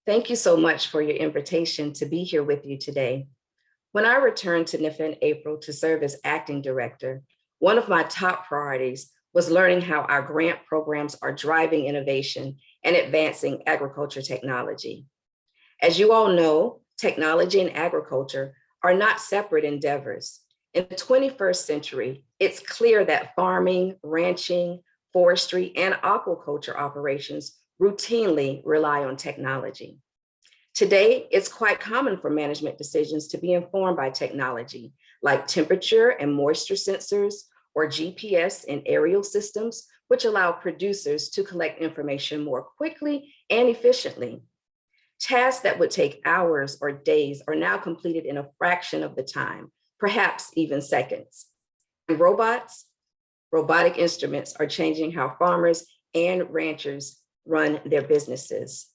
Thank you so much for your invitation to be here with you today. When I returned to NIFA in April to serve as acting director, one of my top priorities was learning how our grant programs are driving innovation and advancing agriculture technology. As you all know, technology and agriculture are not separate endeavors. In the 21st century, it's clear that farming, ranching, forestry, and aquaculture operations routinely rely on technology. Today, it's quite common for management decisions to be informed by technology, like temperature and moisture sensors, or GPS and aerial systems, which allow producers to collect information more quickly and efficiently. Tasks that would take hours or days are now completed in a fraction of the time, perhaps even seconds. And robotic instruments are changing how farmers and ranchers run their businesses.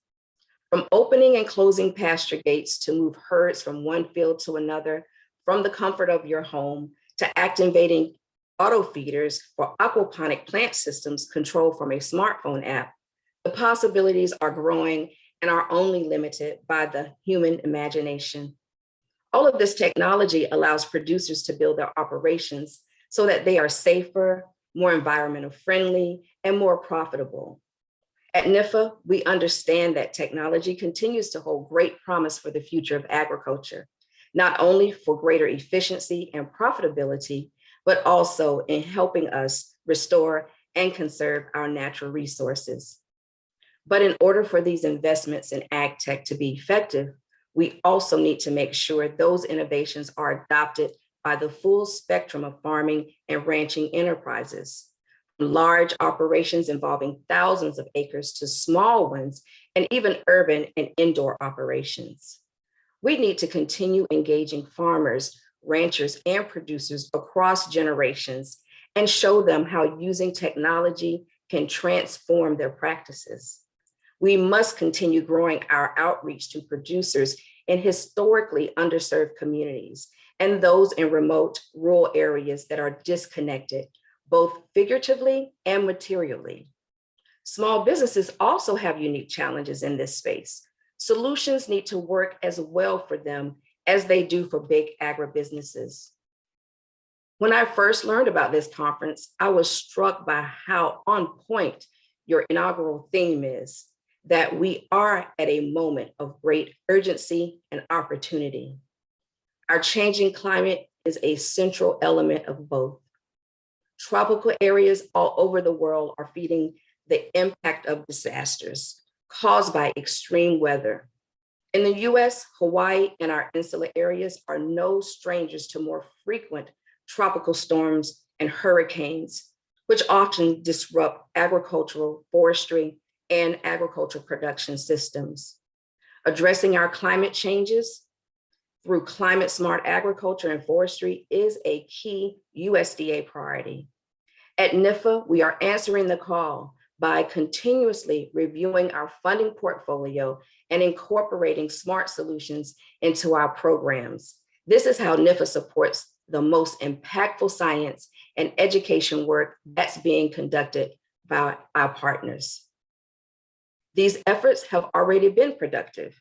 From opening and closing pasture gates to move herds from one field to another, from the comfort of your home to activating auto feeders for aquaponic plant systems controlled from a smartphone app, the possibilities are growing and are only limited by the human imagination. All of this technology allows producers to build their operations so that they are safer, more environmental friendly, and more profitable. At NIFA, we understand that technology continues to hold great promise for the future of agriculture, not only for greater efficiency and profitability, but also in helping us restore and conserve our natural resources. But in order for these investments in ag tech to be effective, we also need to make sure those innovations are adopted by the full spectrum of farming and ranching enterprises, from large operations involving thousands of acres to small ones, and even urban and indoor operations. We need to continue engaging farmers, ranchers, and producers across generations and show them how using technology can transform their practices. We must continue growing our outreach to producers in historically underserved communities and those in remote rural areas that are disconnected, both figuratively and materially. Small businesses also have unique challenges in this space. Solutions need to work as well for them as they do for big agribusinesses. When I first learned about this conference, I was struck by how on point your inaugural theme is, that we are at a moment of great urgency and opportunity. Our changing climate is a central element of both. Tropical areas all over the world are feeling the impact of disasters caused by extreme weather. In the US, Hawaii and our insular areas are no strangers to more frequent tropical storms and hurricanes, which often disrupt agricultural, forestry, and agricultural production systems. Addressing our climate changes through climate smart agriculture and forestry is a key USDA priority. At NIFA, we are answering the call by continuously reviewing our funding portfolio and incorporating smart solutions into our programs. This is how NIFA supports the most impactful science and education work that's being conducted by our partners. These efforts have already been productive.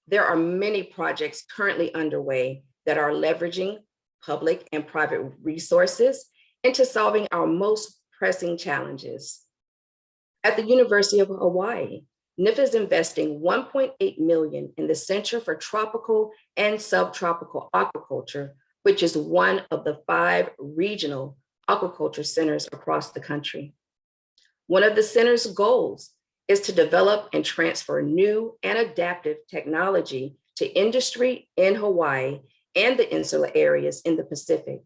There are many projects currently underway that are leveraging public and private resources into solving our most pressing challenges. At the University of Hawaii, NIFA is investing $1.8 million in the Center for Tropical and Subtropical Aquaculture, which is one of the 5 regional aquaculture centers across the country. One of the center's goals is to develop and transfer new and adaptive technology to industry in Hawaii and the insular areas in the Pacific.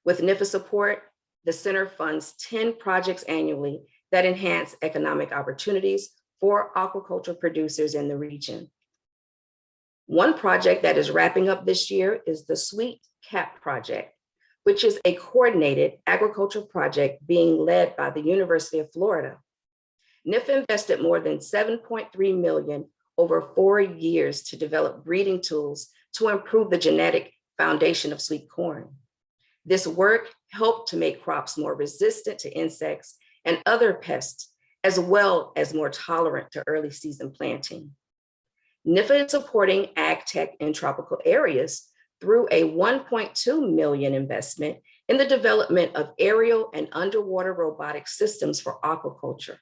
With NIFA support, the center funds 10 projects annually that enhance economic opportunities for aquaculture producers in the region. One project that is wrapping up this year is the Sweet Cap Project, which is a coordinated agriculture project being led by the University of Florida. NIFA invested more than $7.3 million over 4 years to develop breeding tools to improve the genetic foundation of sweet corn. This work helped to make crops more resistant to insects and other pests, as well as more tolerant to early season planting. NIFA is supporting AgTech in tropical areas through a $1.2 million investment in the development of aerial and underwater robotic systems for aquaculture.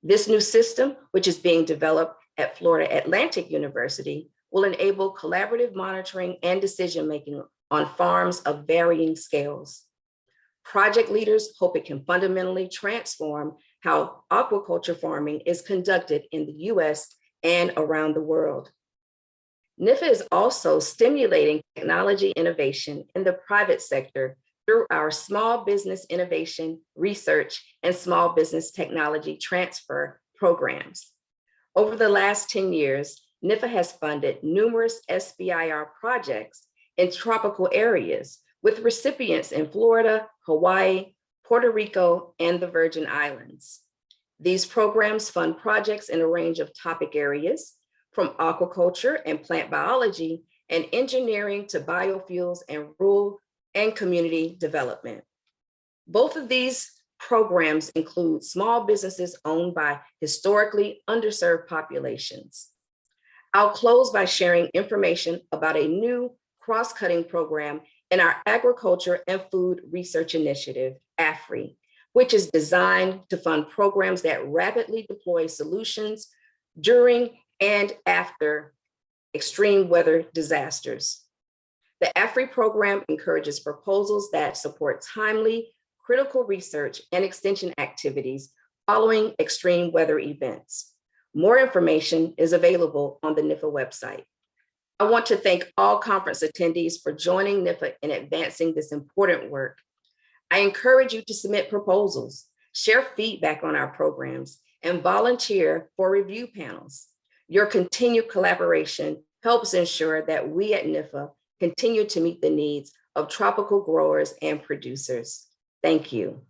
This new system, which is being developed at Florida Atlantic University, will enable collaborative monitoring and decision-making on farms of varying scales. Project leaders hope it can fundamentally transform how aquaculture farming is conducted in the US and around the world. NIFA is also stimulating technology innovation in the private sector through our Small Business Innovation, Research, and Small Business Technology Transfer programs. Over the last 10 years, NIFA has funded numerous SBIR projects in tropical areas with recipients in Florida, Hawaii, Puerto Rico, and the Virgin Islands. These programs fund projects in a range of topic areas, from aquaculture and plant biology and engineering to biofuels and rural and community development. Both of these programs include small businesses owned by historically underserved populations. I'll close by sharing information about a new cross-cutting program in our Agriculture and Food Research Initiative, AFRI, which is designed to fund programs that rapidly deploy solutions during and after extreme weather disasters. The AFRI program encourages proposals that support timely, critical research and extension activities following extreme weather events. More information is available on the NIFA website. I want to thank all conference attendees for joining NIFA in advancing this important work. I encourage you to submit proposals, share feedback on our programs, and volunteer for review panels. Your continued collaboration helps ensure that we at NIFA continue to meet the needs of tropical growers and producers. Thank you.